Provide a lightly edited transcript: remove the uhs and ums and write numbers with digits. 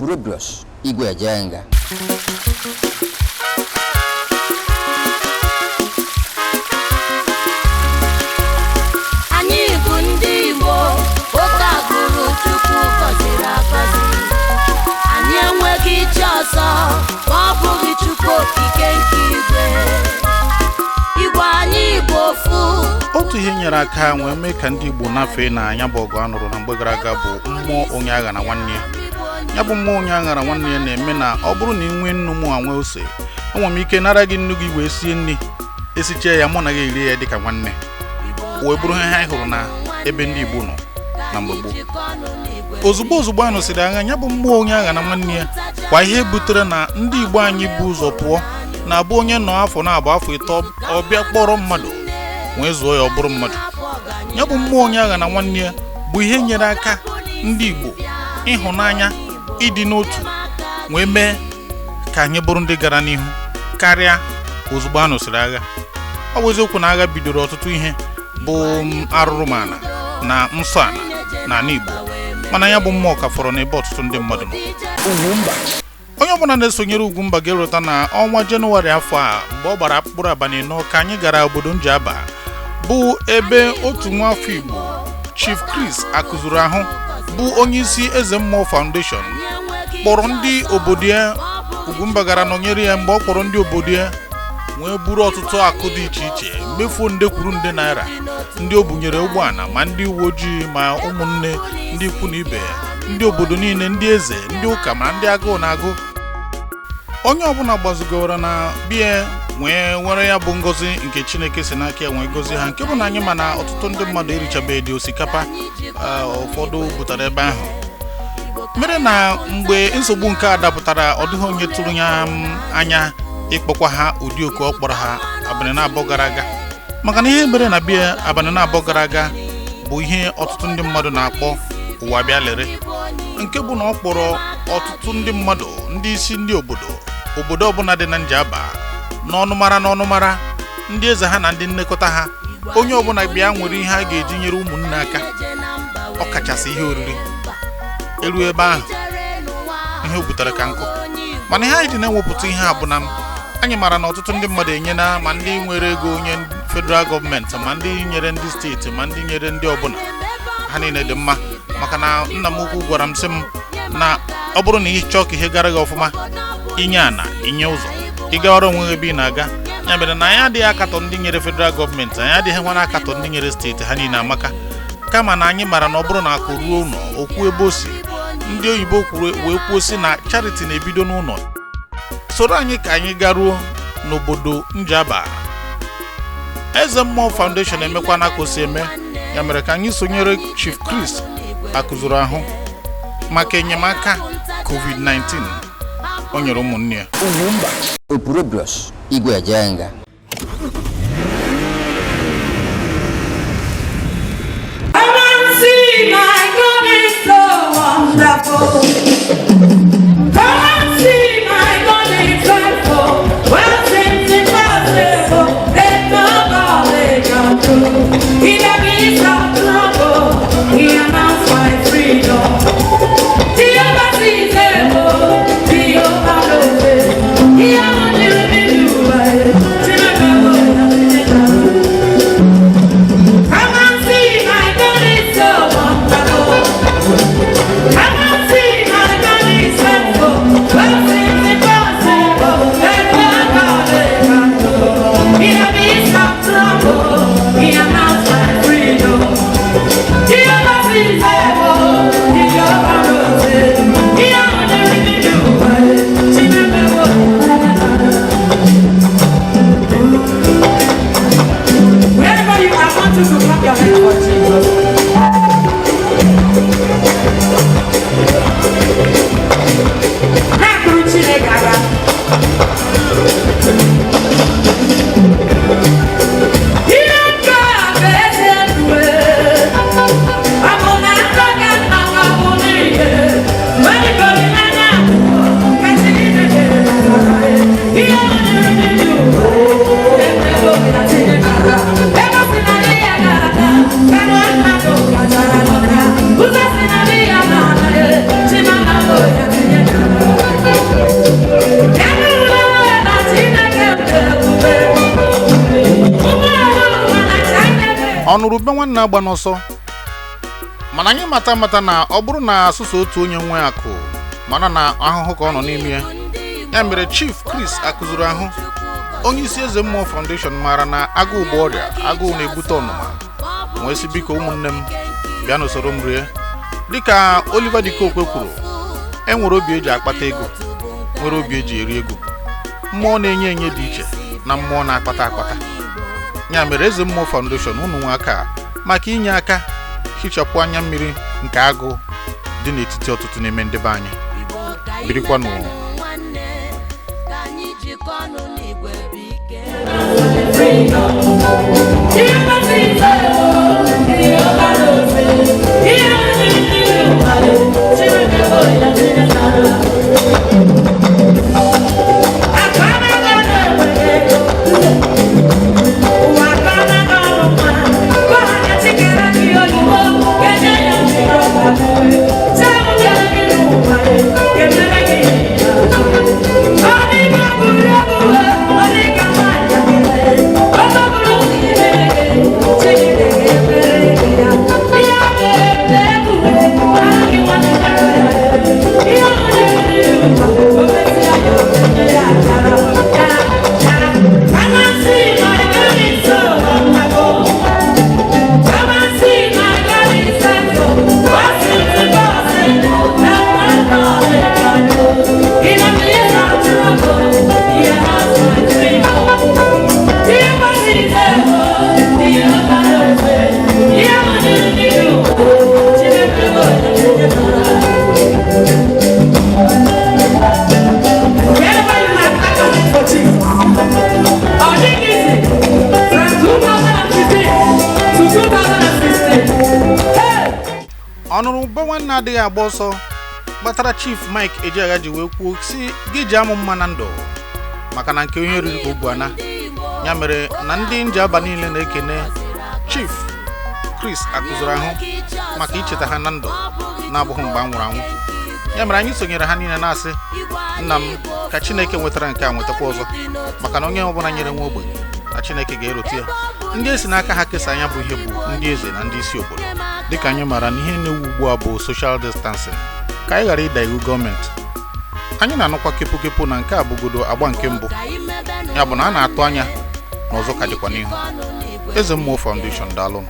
Epureblos Igwe Ajenga. Anyị bụ ndị Igbo, oke agụrụ Chukwu gọziri agọzi. Anyị enweghị chi ọzọ ma ọ bụghị Chukwu okike nke igwe. Igwe anyị bụ ofu. Otu ihe nyere aka wee mee ka ndị Igbo nafe na anya bụ ọgụ anụrụ na mgbe gara aga bụ mmụọ onye agha na nwanne ya. Ya bụ mmụọ onye agha na nwanne ya na-eme na ọ bụrụ na ị nwee nnu mụ anwe ose, enwe m ike nara gị nnu gị wee sie nri, esichee ya mụ na gị eri ya dịka nwanne. Wee bụrụ ihe anyị hụrụ na ebe ndị Igbo nọ na mgbe gboo. Ozugbo a nụsịrị agha, ya bụ mmụọ onye agha na nwanne ya kwa ihe butere na ndị Igbo anyị bụ ụzọ pụọ na abụ onye nọ afọ na-abụ afọ ịtọ ọbịa kpọrọ mmadụ wee zụọ ya ọ bụrụ mmadụ. Ya bụ mmụọ onye agha na nwanne ya bụ ihe nyere aka ndị Igbo ịhụnanya, ịdị n'otu, wee mee ka anyị bụrụ ndị gara n'ihu karịa ozugbo a nụsịrị agha. Ọ bụ eziokwu na agha bidoro ọtụtụ ihe bụ arụrụmala na nsọ ala n'ala Igbo, mana ya bụ mmụọ ka fọrọ n'ebe ọtụtụ ndị mmadụ nọ. Onye ọbụla na-esonyere Ugwumba ga-erota na ọnwa Jenụwarị afọ a, mgbe ọ gbara mkpụrụ abalị anọ ka anyị gara obodo Njaba, bụ ebe otu nwa afọ Igbo, Chief Chris Akụzuru Ahụ, bụ onye isi Eze Mmụọ Foundation, kpọrọ ndị obodo ya. Ugwumba gara nọnyere ya mgbe ọ kpọrọ ndị obodo ya wee buru ọtụtụ akụ dị iche iche, mmefu nde kwuru nde naira, ndị o bunyere ụgbọala ma ndị uwe ojii ma ụmụnne, ndị ikwu na ibe, ndị obodo niile, ndị eze, ndị ụka ma ndị agụụ na-agụ. Onye ọbụla gbazugoro na bie nwere ya bụ ngozi nke Chineke si n'aka ya wee gozi ha, nke bụ na anyị ma na ọtụtụ ndị mmadụ erichabeghị dị osikapa ụfọdụ butere ebe ahụ. Mere na mgbe nsogbu nke a dapụtara, ọ dịghị onye tụrụ ya anya ịkpọkwa ha ụdị oku ọ kpọrọ ha abalị na-abụọ gara aga, maka na ihe mere na bie abalị na-abụọ gara aga bụ ihe ọtụtụ ndị mmadụ na-akpọ ụwa bịa lere, nke bụ na ọ kpọrọ ọtụtụ ndị mmadụ, ndị isi ndị obodo ọbụla dị na Njaba, n'ọnụmara ndị eze ha na ndị nlekọta ha, onye ọbụla bịa nwere ihe a ga-eji nyere ụmụnne aka, ọ kachasị ihe oriri. Elu ebe ahụ ihe o butere ka nkụ, mana ihe anyị dị na-ewepụta ihe a bụ na anyị mara na ọtụtụ ndị mmadụ enyena, ma ndị nwere ego onye federal gọọmenti, ma ndị nyere ndị steeti, ma ndị nyere ndị ọbụla, ha niile dị mma. Maka na nna m ukwu gwara m sị m na ọ bụrụ na ị chọọ ka ihe gara gị ọfụma, inye ana, inye ụzọ, ịgawara onwe gị ebe ị na-aga. Ya mere na anyị adịghị akatọ ndị nyere federal gọọmenti, anyị adịghị nwa na-akatọ ndị nyere steeti, ha niile amaka. Kama na anyị mara na ọ bụrụ na akụ ruo ụlọ okwu ebe o si, ndị oyibo wee kwuo si na charity na-ebido n'ụlọ. Soro anyị ka anyị garuo n'obodo Njaba. Eze Mmụọ Foundation emekwa na ka o si eme. Ya mere ka anyị sonyere Chief Chris Akụzuru Ahụ maka enyemaka COVID-19 o nyere ụmụnne ya. Epureblos Igwe Ajenga. I nwanne agba n'ọsọ mana anyị mata na ọ bụrụ na asụsụ otu onye nwe akụ mana na ahụhụ ka ọ nọ n'ime ya mere Chief Chris Akuzuru ahụ onye isi Eze Mmụọ Foundation mara na agụụ bụ ọrịa agụụ na-ebute ọnụma nwee si biko ụmụnne m bịa n'usoro m rie dịka Oliver Dikokwe kwuru enwere obi eji akpata ego nwere obi eji eri ego mmụọ na-enye enye dị iche na mmụọ na-akpata ya mere Eze Mmụọ Foundation unu nwe aka maka inye aka hichapụ anya mmiri nke agụ dị n'etiti ọtụtụ n'ime ndị be anyị birikwanụ ọnụrụ be nwanne adịghị agba ọsọ gbatara Chief Mike Ejeagha ji wee kwuo si gị ji amụ mma na ndụ maka na nke onye riri ka ogbu ana ya mere na ndị Njaba niile na-ekene Chief Chris Akuzuru ahụ maka icheta ha na ndụ na-abụghị mgbe a nwụrụ anwụ ya mere anyị sonyere ha niile na-asị nna m ka Chineke nwetara nke a nwetakwa ọzọ maka na onye ọbụla nyere nwa ogbenye na Chineke ga-erotu ya ndị esi n'aka ha kesa anya bụ ihe bụ ndị eze na ndị isi obodo dịka anyị mara na ihe na-ewu ugbu a bụ social distancing ka anyị ghara ịda iwu gọọmenti anyị na-anụkwa kepụ na nke a bụgodo agba nke mbụ ya bụ na a na-atụ anya na ọzọ ka dịkwa n'ihu Eze Mmụọ Foundation daalụ